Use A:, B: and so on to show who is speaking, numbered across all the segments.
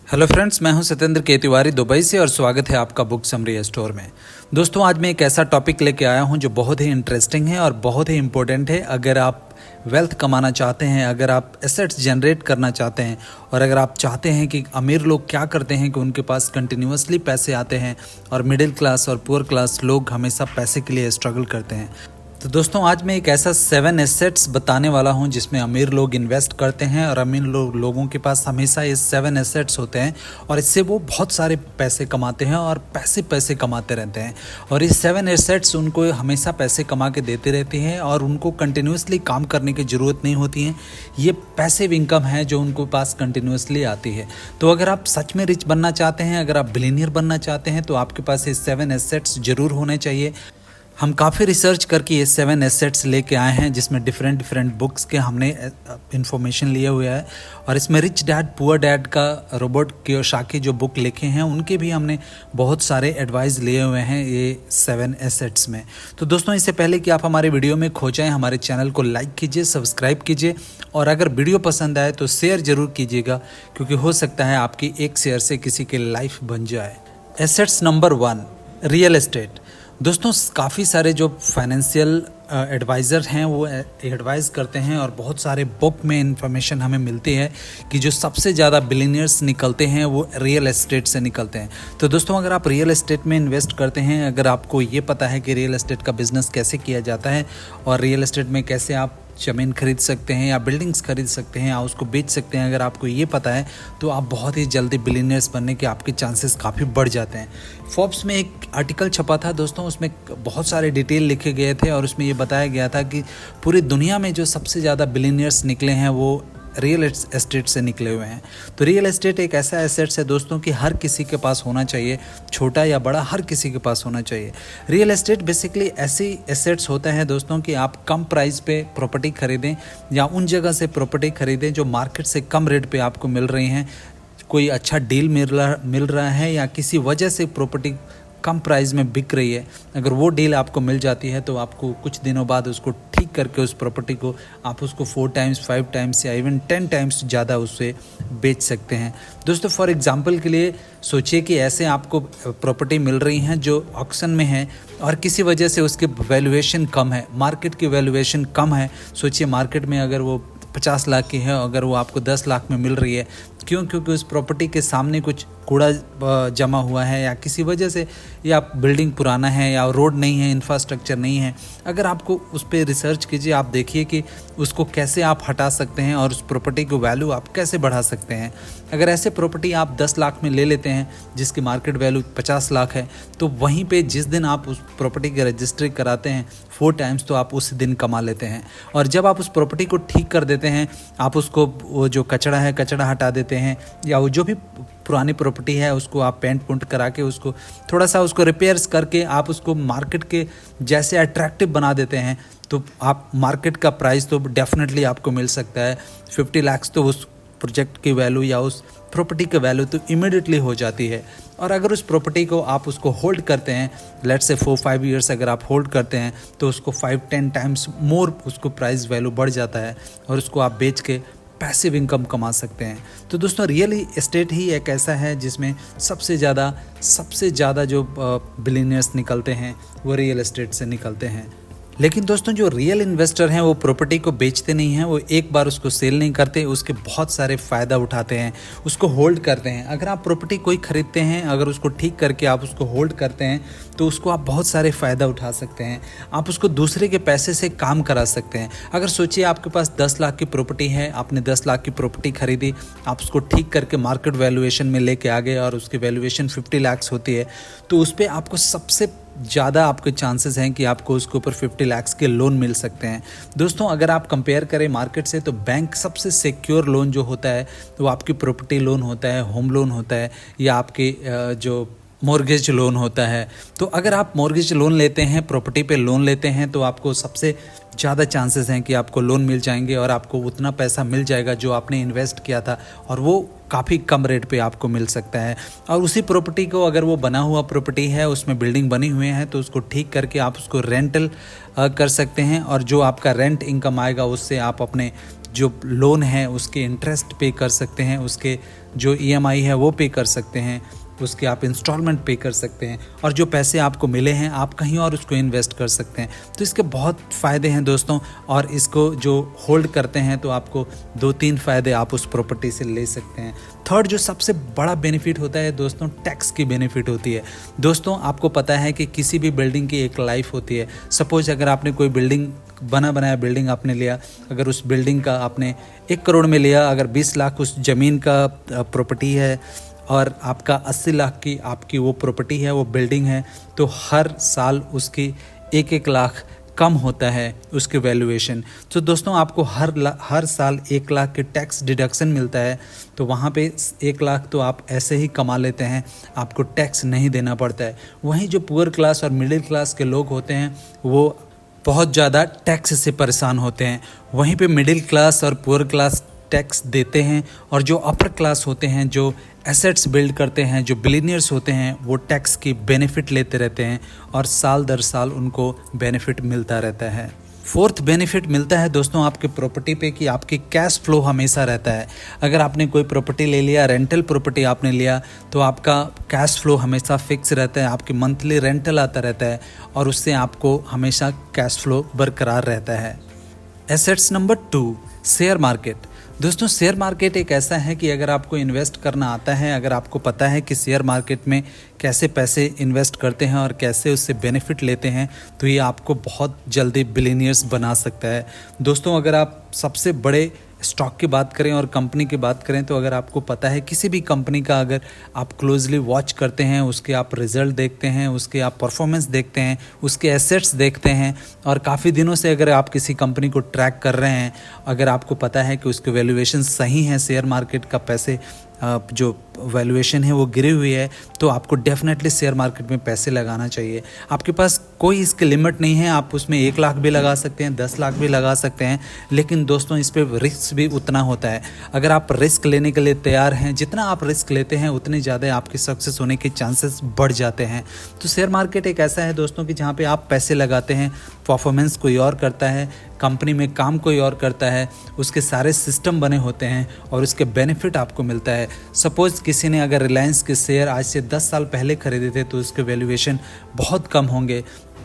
A: Hello friends, मैं हूं सत्येंद्र के तिवारी दुबई से और स्वागत है आपका बुक समरी स्टोर में। दोस्तों, आज मैं एक ऐसा टॉपिक लेके आया हूं जो बहुत ही इंटरेस्टिंग है और बहुत ही इम्पोर्टेंट है। अगर आप वेल्थ कमाना चाहते हैं, अगर आप एसेट्स जनरेट करना चाहते हैं और अगर आप चाहते हैं कि अमीर लोग क्या करते हैं कि उनके पास कंटिन्यूसली पैसे आते हैं और मिडिल क्लास और पुअर क्लास लोग हमेशा पैसे के लिए स्ट्रगल करते हैं। तो दोस्तों, आज मैं एक ऐसा 7 एसेट्स बताने वाला हूं जिसमें अमीर लोग इन्वेस्ट करते हैं और अमीर लोगों के पास हमेशा ये 7 एसेट्स होते हैं और इससे वो बहुत सारे पैसे कमाते हैं और पैसे कमाते रहते हैं। और ये 7 एसेट्स उनको हमेशा पैसे कमा के देते रहते हैं और उनको कंटिन्यूसली काम करने की ज़रूरत नहीं होती है। ये पैसिव इनकम है जो उनको पास कंटिन्यूसली आती है। तो अगर आप सच में रिच बनना चाहते हैं, अगर आप बिलियनियर बनना चाहते हैं, तो आपके पास ये 7 एसेट्स ज़रूर होने चाहिए। हम काफ़ी रिसर्च करके ये 7 एसेट्स लेके आए हैं जिसमें डिफरेंट बुक्स के हमने इंफॉर्मेशन लिए हुए है। और इसमें रिच डैड पुअर डैड का रॉबर्ट कियोसाकी जो बुक लिखे हैं उनके भी हमने बहुत सारे एडवाइस लिए हुए हैं ये 7 एसेट्स में। तो दोस्तों, इससे पहले कि आप हमारे वीडियो में खो जाएं, हमारे चैनल को लाइक कीजिए, सब्सक्राइब कीजिए और अगर वीडियो पसंद आए तो शेयर ज़रूर कीजिएगा, क्योंकि हो सकता है आपकी एक शेयर से किसी की लाइफ बन जाए। Assets number 1, real estate. दोस्तों, काफ़ी सारे जो फाइनेंशियल एडवाइज़र हैं वो एडवाइज़ करते हैं और बहुत सारे बुक में इंफॉर्मेशन हमें मिलती है कि जो सबसे ज़्यादा बिलियनियर्स निकलते हैं वो रियल एस्टेट से निकलते हैं। तो दोस्तों, अगर आप रियल एस्टेट में इन्वेस्ट करते हैं, अगर आपको ये पता है कि रियल एस्टेट का बिज़नेस कैसे किया जाता है और रियल एस्टेट में कैसे आप ज़मीन खरीद सकते हैं या बिल्डिंग्स खरीद सकते हैं या उसको बेच सकते हैं, अगर आपको ये पता है तो आप बहुत ही जल्दी बिलियनियर्स बनने के आपके चांसेस काफ़ी बढ़ जाते हैं। फोर्ब्स में एक आर्टिकल छपा था दोस्तों, उसमें बहुत सारे डिटेल लिखे गए थे और उसमें ये बताया गया था कि पूरी दुनिया में जो सबसे ज़्यादा बिलियनियर्स निकले हैं वो रियल एस्टेट से निकले हुए हैं। तो रियल एस्टेट एक ऐसा एसेट्स है दोस्तों कि हर किसी के पास होना चाहिए, छोटा या बड़ा हर किसी के पास होना चाहिए। रियल एस्टेट बेसिकली ऐसी एसेट्स होता है दोस्तों कि आप कम प्राइस पे प्रॉपर्टी खरीदें या उन जगह से प्रॉपर्टी खरीदें जो मार्केट से कम रेट पे आपको मिल रही हैं। कोई अच्छा डील मिल रहा है या किसी वजह से प्रॉपर्टी कम प्राइस में बिक रही है, अगर वो डील आपको मिल जाती है तो आपको कुछ दिनों बाद उसको ठीक करके उस प्रॉपर्टी को आप उसको 4 टाइम्स 5 टाइम्स या इवन 10 टाइम्स ज़्यादा उससे बेच सकते हैं। दोस्तों, फॉर एग्जांपल के लिए सोचिए कि ऐसे आपको प्रॉपर्टी मिल रही हैं जो ऑक्शन में है और किसी वजह से उसकी वैल्यूएशन कम है, मार्केट की वैल्यूएशन कम है। सोचिए मार्केट में अगर वो 50 लाख की है, अगर वो आपको 10 लाख में मिल रही है, क्योंकि उस प्रॉपर्टी के सामने कुछ कूड़ा जमा हुआ है या किसी वजह से या बिल्डिंग पुराना है या रोड नहीं है, इंफ्रास्ट्रक्चर नहीं है। अगर आपको उस पर रिसर्च कीजिए, आप देखिए कि उसको कैसे आप हटा सकते हैं और उस प्रॉपर्टी की वैल्यू आप कैसे बढ़ा सकते हैं। अगर ऐसे प्रॉपर्टी आप 10 लाख में ले लेते हैं जिसकी मार्केट वैल्यू 50 लाख है, तो वहीं पे जिस दिन आप उस प्रॉपर्टी की रजिस्ट्री कराते हैं 4 टाइम्स तो आप उस दिन कमा लेते हैं। और जब आप उस प्रॉपर्टी को ठीक कर देते हैं, आप उसको वो जो कचरा है कचरा हटा देते हैं या वो जो भी पुरानी प्रॉपर्टी है उसको आप पेंट पुंट करा के उसको थोड़ा सा उसको रिपेयर्स करके आप उसको मार्केट के जैसे अट्रैक्टिव बना देते हैं, तो आप मार्केट का प्राइस तो डेफिनेटली आपको मिल सकता है। 50 लाख तो उस प्रोजेक्ट की वैल्यू या उस प्रॉपर्टी की वैल्यू तो इमीडिएटली हो जाती है। और अगर उस प्रॉपर्टी को आप उसको होल्ड करते हैं, लेट्स से 4-5 ईयर्स अगर आप होल्ड करते हैं, तो उसको 5-10 टाइम्स मोर उसको प्राइस वैल्यू बढ़ जाता है और उसको आप बेच के पैसिव इनकम कमा सकते हैं। तो दोस्तों, रियल एस्टेट ही एक ऐसा है जिसमें सबसे ज़्यादा जो बिलियनियर्स निकलते हैं वो रियल एस्टेट से निकलते हैं। लेकिन दोस्तों, जो रियल इन्वेस्टर हैं वो प्रॉपर्टी को बेचते नहीं हैं, वो एक बार उसको सेल नहीं करते, उसके बहुत सारे फ़ायदा उठाते हैं, उसको होल्ड करते हैं। अगर आप प्रॉपर्टी कोई खरीदते हैं, अगर उसको ठीक करके आप उसको होल्ड करते हैं तो उसको आप बहुत सारे फ़ायदा उठा सकते हैं। आप उसको दूसरे के पैसे से काम करा सकते हैं। अगर सोचिए आपके पास 10 लाख की प्रॉपर्टी है, आपने 10 लाख की प्रॉपर्टी खरीदी, आप उसको ठीक करके मार्केट वैल्यूएशन में लेके आ गए और उसकी वैल्यूएशन 50 लाख होती है, तो उस पर आपको सबसे ज़्यादा आपके चांसेस हैं कि आपको उसके ऊपर 50 लाख के लोन मिल सकते हैं। दोस्तों, अगर आप कंपेयर करें मार्केट से तो बैंक सबसे सिक्योर लोन जो होता है वो आपकी प्रॉपर्टी लोन होता है, होम लोन होता है या आपके जो मॉर्गेज लोन होता है। तो अगर आप मॉर्गेज लोन लेते हैं, प्रॉपर्टी पे लोन लेते हैं, तो आपको सबसे ज़्यादा चांसेस हैं कि आपको लोन मिल जाएंगे और आपको उतना पैसा मिल जाएगा जो आपने इन्वेस्ट किया था और वो काफ़ी कम रेट पे आपको मिल सकता है। और उसी प्रॉपर्टी को अगर वो बना हुआ प्रॉपर्टी है, उसमें बिल्डिंग बनी हुई है, तो उसको ठीक करके आप उसको रेंटल कर सकते हैं और जो आपका रेंट इनकम आएगा उससे आप अपने जो लोन है उसके इंटरेस्ट पे कर सकते हैं, उसके जो ईएमआई है वो पे कर सकते हैं, उसके आप इंस्टॉलमेंट पे कर सकते हैं, और जो पैसे आपको मिले हैं आप कहीं और उसको इन्वेस्ट कर सकते हैं। तो इसके बहुत फ़ायदे हैं दोस्तों, और इसको जो होल्ड करते हैं तो आपको 2-3 फ़ायदे आप उस प्रॉपर्टी से ले सकते हैं। थर्ड जो सबसे बड़ा बेनिफिट होता है दोस्तों, टैक्स की बेनिफिट होती है। दोस्तों आपको पता है कि किसी भी बिल्डिंग की एक लाइफ होती है। सपोज अगर आपने कोई बिल्डिंग बनाया बिल्डिंग आपने लिया, अगर उस बिल्डिंग का आपने 1 करोड़ में लिया, अगर 20 लाख उस ज़मीन का प्रॉपर्टी है और आपका 80 लाख की आपकी वो प्रॉपर्टी है, वो बिल्डिंग है, तो हर साल उसकी 1-1 लाख कम होता है उसके वैल्यूएशन। तो दोस्तों आपको हर साल 1 लाख के टैक्स डिडक्शन मिलता है। तो वहाँ पे 1 लाख तो आप ऐसे ही कमा लेते हैं, आपको टैक्स नहीं देना पड़ता है। वहीं जो पुअर क्लास और मिडिल क्लास के लोग होते हैं वो बहुत ज़्यादा टैक्स से परेशान होते हैं। वहीं पे मिडिल क्लास और पुअर क्लास टैक्स देते हैं, और जो अपर क्लास होते हैं, जो एसेट्स बिल्ड करते हैं, जो बिलीनियर्स होते हैं, वो टैक्स की बेनिफिट लेते रहते हैं और साल दर साल उनको बेनिफिट मिलता रहता है। फोर्थ बेनिफिट मिलता है दोस्तों आपके प्रॉपर्टी पे कि आपकी कैश फ्लो हमेशा रहता है। अगर आपने कोई प्रॉपर्टी ले लिया, रेंटल प्रॉपर्टी आपने लिया, तो आपका कैश फ्लो हमेशा फिक्स रहता है, आपकी मंथली रेंटल आता रहता है और उससे आपको हमेशा कैश फ्लो बरकरार रहता है। Assets number 2, share market. दोस्तों शेयर मार्केट एक ऐसा है कि अगर आपको इन्वेस्ट करना आता है, अगर आपको पता है कि शेयर मार्केट में कैसे पैसे इन्वेस्ट करते हैं और कैसे उससे बेनिफिट लेते हैं, तो ये आपको बहुत जल्दी बिलियनियर्स बना सकता है। दोस्तों अगर आप सबसे बड़े स्टॉक की बात करें और कंपनी की बात करें, तो अगर आपको पता है किसी भी कंपनी का, अगर आप क्लोजली वॉच करते हैं, उसके आप रिजल्ट देखते हैं, उसके आप परफॉर्मेंस देखते हैं, उसके एसेट्स देखते हैं, और काफ़ी दिनों से अगर आप किसी कंपनी को ट्रैक कर रहे हैं, अगर आपको पता है कि उसके वैल्यूएशन सही है, शेयर मार्केट का पैसे जो वैल्यूएशन है वो गिरी हुई है, तो आपको डेफिनेटली शेयर मार्केट में पैसे लगाना चाहिए। आपके पास कोई इसकी लिमिट नहीं है, आप उसमें 1 लाख भी लगा सकते हैं, 10 लाख भी लगा सकते हैं, लेकिन दोस्तों इस पर रिस्क भी उतना होता है। अगर आप रिस्क लेने के लिए तैयार हैं, जितना आप रिस्क लेते हैं उतने ज़्यादा आपके सक्सेस होने के चांसेस बढ़ जाते हैं। तो शेयर मार्केट एक ऐसा है दोस्तों कि जहाँ पे आप पैसे लगाते हैं, परफॉर्मेंस कोई और करता है, कंपनी में काम कोई और करता है, उसके सारे सिस्टम बने होते हैं और उसके बेनिफिट आपको मिलता है। सपोज़ किसी ने अगर रिलायंस के शेयर आज से 10 साल पहले खरीदे थे, तो उसके वैल्यूएशन बहुत कम होंगे।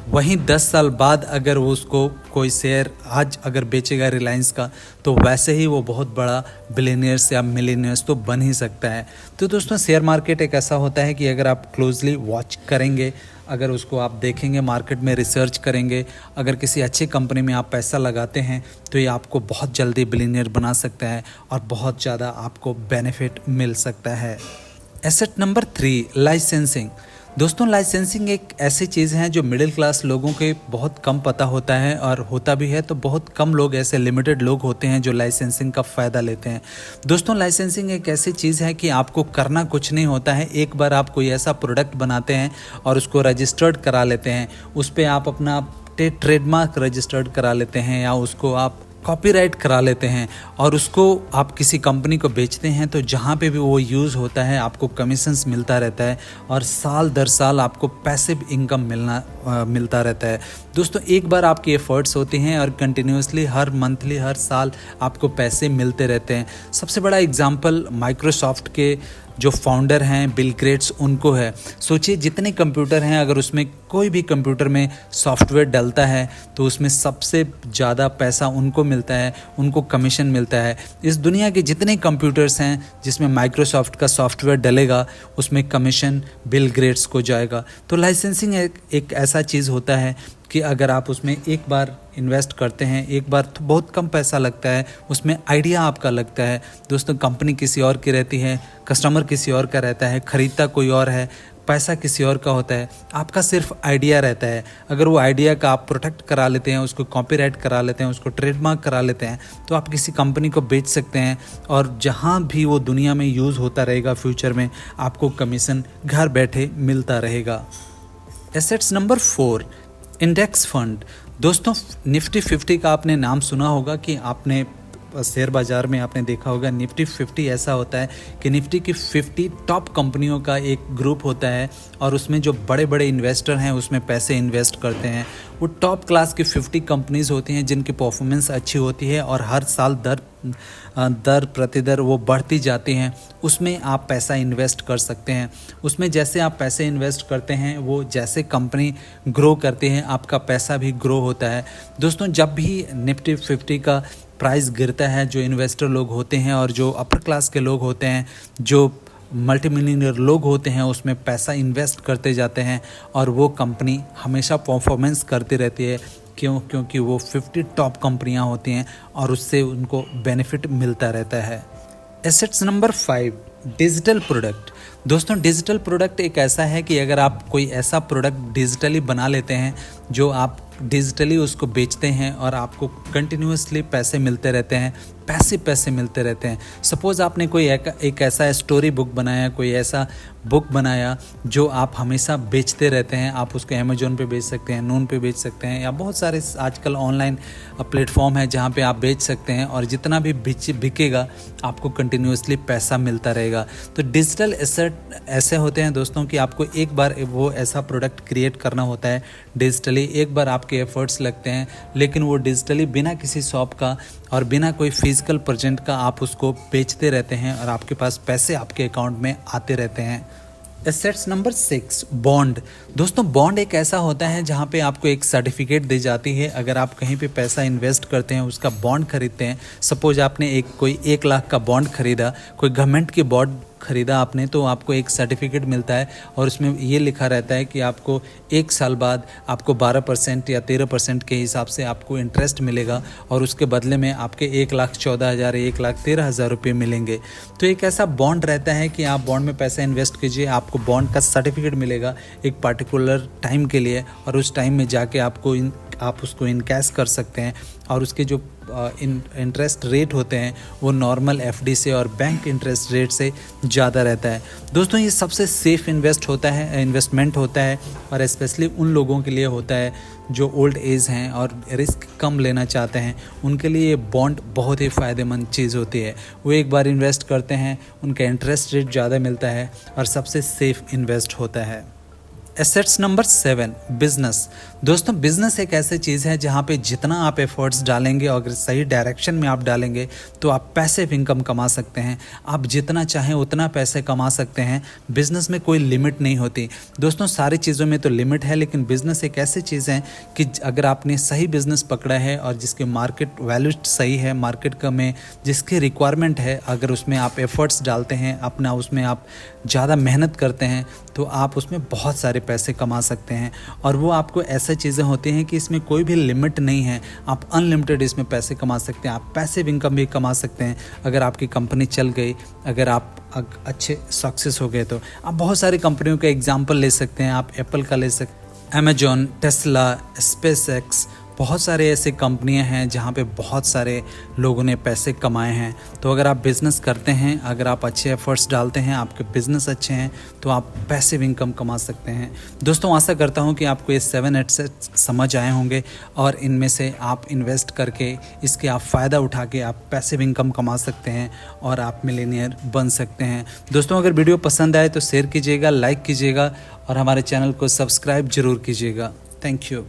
A: वहीं 10 साल बाद अगर वो उसको कोई शेयर आज अगर बेचेगा रिलायंस का, तो वैसे ही वो बहुत बड़ा बिलियनियर्स या मिलियनियर्स तो बन ही सकता है। तो दोस्तों शेयर मार्केट एक ऐसा होता है कि अगर आप क्लोजली वॉच करेंगे, अगर उसको आप देखेंगे, मार्केट में रिसर्च करेंगे, अगर किसी अच्छी कंपनी में आप पैसा लगाते हैं, तो ये आपको बहुत जल्दी बिलियनियर बना सकता है और बहुत ज़्यादा आपको बेनिफिट मिल सकता है। Asset number 3, licensing. दोस्तों लाइसेंसिंग एक ऐसी चीज़ है जो मिडिल क्लास लोगों के बहुत कम पता होता है, और होता भी है तो बहुत कम लोग, ऐसे लिमिटेड लोग होते हैं जो लाइसेंसिंग का फ़ायदा लेते हैं। दोस्तों लाइसेंसिंग एक ऐसी चीज़ है कि आपको करना कुछ नहीं होता है। एक बार आप कोई ऐसा प्रोडक्ट बनाते हैं और उसको रजिस्टर्ड करा लेते हैं, उस पर आप अपना ट्रेडमार्क रजिस्टर्ड करा लेते हैं या उसको आप कॉपीराइट करा लेते हैं और उसको आप किसी कंपनी को बेचते हैं, तो जहाँ पे भी वो यूज़ होता है आपको कमीशंस मिलता रहता है और साल दर साल आपको पैसिव इनकम मिलता रहता है। दोस्तों एक बार आपकी एफर्ट्स होती हैं और कंटिन्यूसली हर मंथली हर साल आपको पैसे मिलते रहते हैं। सबसे बड़ा एग्जांपल माइक्रोसॉफ्ट के जो फाउंडर हैं बिल गेट्स, उनको है। सोचिए जितने कंप्यूटर हैं, अगर उसमें कोई भी कंप्यूटर में सॉफ्टवेयर डलता है तो उसमें सबसे ज़्यादा पैसा उनको मिलता है, उनको कमीशन मिलता है। इस दुनिया के जितने कंप्यूटर्स हैं जिसमें माइक्रोसॉफ्ट का सॉफ्टवेयर डलेगा, उसमें कमीशन बिल गेट्स को जाएगा। तो लाइसेंसिंग एक ऐसा चीज़ होता है कि अगर आप उसमें एक बार इन्वेस्ट करते हैं, एक बार तो बहुत कम पैसा लगता है, उसमें आइडिया आपका लगता है। दोस्तों कंपनी किसी और की रहती है, कस्टमर किसी और का रहता है, ख़रीदता कोई और है, पैसा किसी और का होता है, आपका सिर्फ आइडिया रहता है। अगर वो आइडिया का आप प्रोटेक्ट करा लेते हैं, उसको कॉपीराइट करा लेते हैं, उसको ट्रेडमार्क करा लेते हैं, तो आप किसी कंपनी को बेच सकते हैं और जहाँ भी वो दुनिया में यूज़ होता रहेगा फ्यूचर में, आपको कमीशन घर बैठे मिलता रहेगा। Assets number 4, index fund. दोस्तों निफ्टी 50 का आपने नाम सुना होगा कि आपने शेयर बाज़ार में आपने देखा होगा निफ्टी 50 ऐसा होता है कि निफ्टी की 50 टॉप कंपनियों का एक ग्रुप होता है और उसमें जो बड़े बड़े इन्वेस्टर हैं उसमें पैसे इन्वेस्ट करते हैं। वो टॉप क्लास की 50 कंपनीज़ होती हैं जिनकी परफॉर्मेंस अच्छी होती है और हर साल दर प्रतिदर वो बढ़ती जाती हैं। उसमें आप पैसा इन्वेस्ट कर सकते हैं। उसमें जैसे आप पैसे इन्वेस्ट करते हैं वो जैसे कंपनी ग्रो करती है आपका पैसा भी ग्रो होता है। दोस्तों जब भी निफ्टी 50 का प्राइस गिरता है, जो इन्वेस्टर लोग होते हैं और जो अपर क्लास के लोग होते हैं, जो मल्टी मिलियनियर लोग होते हैं, उसमें पैसा इन्वेस्ट करते जाते हैं और वो कंपनी हमेशा परफॉर्मेंस करती रहती है। क्योंकि वो 50 टॉप कंपनियां होती हैं और उससे उनको बेनिफिट मिलता रहता है। Assets number 5, digital product. दोस्तों डिजिटल प्रोडक्ट एक ऐसा है कि अगर आप कोई ऐसा प्रोडक्ट डिजिटली बना लेते हैं जो आप डिजिटली उसको बेचते हैं और आपको कंटिन्यूसली पैसे मिलते रहते हैं, पैसे मिलते रहते हैं। सपोज़ आपने कोई एक ऐसा स्टोरी बुक बनाया, कोई ऐसा बुक बनाया जो आप हमेशा बेचते रहते हैं। आप उसको अमेजोन पे बेच सकते हैं, नून पे बेच सकते हैं, या बहुत सारे आजकल ऑनलाइन प्लेटफॉर्म है जहाँ पे आप बेच सकते हैं और जितना भी बिकेगा आपको कंटिन्यूसली पैसा मिलता रहेगा। तो डिजिटल एसेट ऐसे होते हैं दोस्तों कि आपको एक बार वो ऐसा प्रोडक्ट क्रिएट करना होता है डिजिटली, एक बार आपके एफर्ट्स लगते हैं, लेकिन वो डिजिटली बिना किसी शॉप का और बिना कोई फिजिकल प्रेजेंट का आप उसको बेचते रहते हैं और आपके पास पैसे आपके अकाउंट में आते रहते हैं। Assets number 6, bond. दोस्तों बॉन्ड एक ऐसा होता है जहाँ पे आपको एक सर्टिफिकेट दी जाती है। अगर आप कहीं पे पैसा इन्वेस्ट करते हैं, उसका बॉन्ड खरीदते हैं, सपोज आपने कोई 1 लाख का बॉन्ड खरीदा, कोई गवर्नमेंट की बॉन्ड खरीदा आपने, तो आपको एक सर्टिफिकेट मिलता है और उसमें ये लिखा रहता है कि आपको 1 साल बाद आपको 12% या 13% के हिसाब से आपको इंटरेस्ट मिलेगा और उसके बदले में आपके 1,14,000 1,13,000 रुपये मिलेंगे। तो एक ऐसा बॉन्ड रहता है कि आप बॉन्ड में पैसा इन्वेस्ट कीजिए, आपको बॉन्ड का सर्टिफिकेट मिलेगा एक पार्टिकुलर टाइम के लिए और उस टाइम में जाके आप उसको इनकैश कर सकते हैं और उसके जो इंटरेस्ट रेट होते हैं वो नॉर्मल एफडी से और बैंक इंटरेस्ट रेट से ज़्यादा रहता है। दोस्तों ये सबसे सेफ़ इन्वेस्टमेंट होता है और स्पेशली उन लोगों के लिए होता है जो ओल्ड एज हैं और रिस्क कम लेना चाहते हैं। उनके लिए ये बॉन्ड बहुत ही फ़ायदेमंद चीज़ होती है। वो एक बार इन्वेस्ट करते हैं, उनका इंटरेस्ट रेट ज़्यादा मिलता है और सबसे सेफ़ इन्वेस्ट होता है। Assets number 7, business. दोस्तों बिजनेस एक ऐसी चीज़ है जहाँ पे जितना आप एफर्ट्स डालेंगे और अगर सही डायरेक्शन में आप डालेंगे तो आप पैसिव इनकम कमा सकते हैं। आप जितना चाहें उतना पैसे कमा सकते हैं। बिजनेस में कोई लिमिट नहीं होती। दोस्तों सारी चीज़ों में तो लिमिट है, लेकिन बिजनेस एक ऐसी चीज़ है कि अगर आपने सही बिजनेस पकड़ा है और जिसके मार्केट वैल्यू सही है, मार्केट का में जिसकी रिक्वायरमेंट है, अगर उसमें आप एफर्ट्स डालते हैं अपना, उसमें आप ज़्यादा मेहनत करते हैं तो आप उसमें बहुत सारे पैसे कमा सकते हैं। और वो आपको ऐसा चीज़ें होती हैं कि इसमें कोई भी लिमिट नहीं है, आप अनलिमिटेड इसमें पैसे कमा सकते हैं। आप पैसिव इनकम भी कमा सकते हैं। अगर आपकी कंपनी चल गई, अगर आप अच्छे सक्सेस हो गए तो आप बहुत सारी कंपनियों का एग्जांपल ले सकते हैं। आप एप्पल का ले सकते हैं, अमेजॉन, टेस्ला, स्पेसएक्स, बहुत सारे ऐसे कंपनियां हैं जहां पे बहुत सारे लोगों ने पैसे कमाए हैं। तो अगर आप बिज़नेस करते हैं, अगर आप अच्छे एफर्ट्स डालते हैं, आपके बिज़नेस अच्छे हैं तो आप पैसिव इनकम कमा सकते हैं। दोस्तों आशा करता हूं कि आपको ये 7 एसेट्स समझ आए होंगे और इनमें से आप इन्वेस्ट करके इसके आप फ़ायदा उठा के आप पैसिव इनकम कमा सकते हैं और आप मिलियनियर बन सकते हैं। दोस्तों अगर वीडियो पसंद आए तो शेयर कीजिएगा, लाइक कीजिएगा और हमारे चैनल को सब्सक्राइब ज़रूर कीजिएगा। Thank you.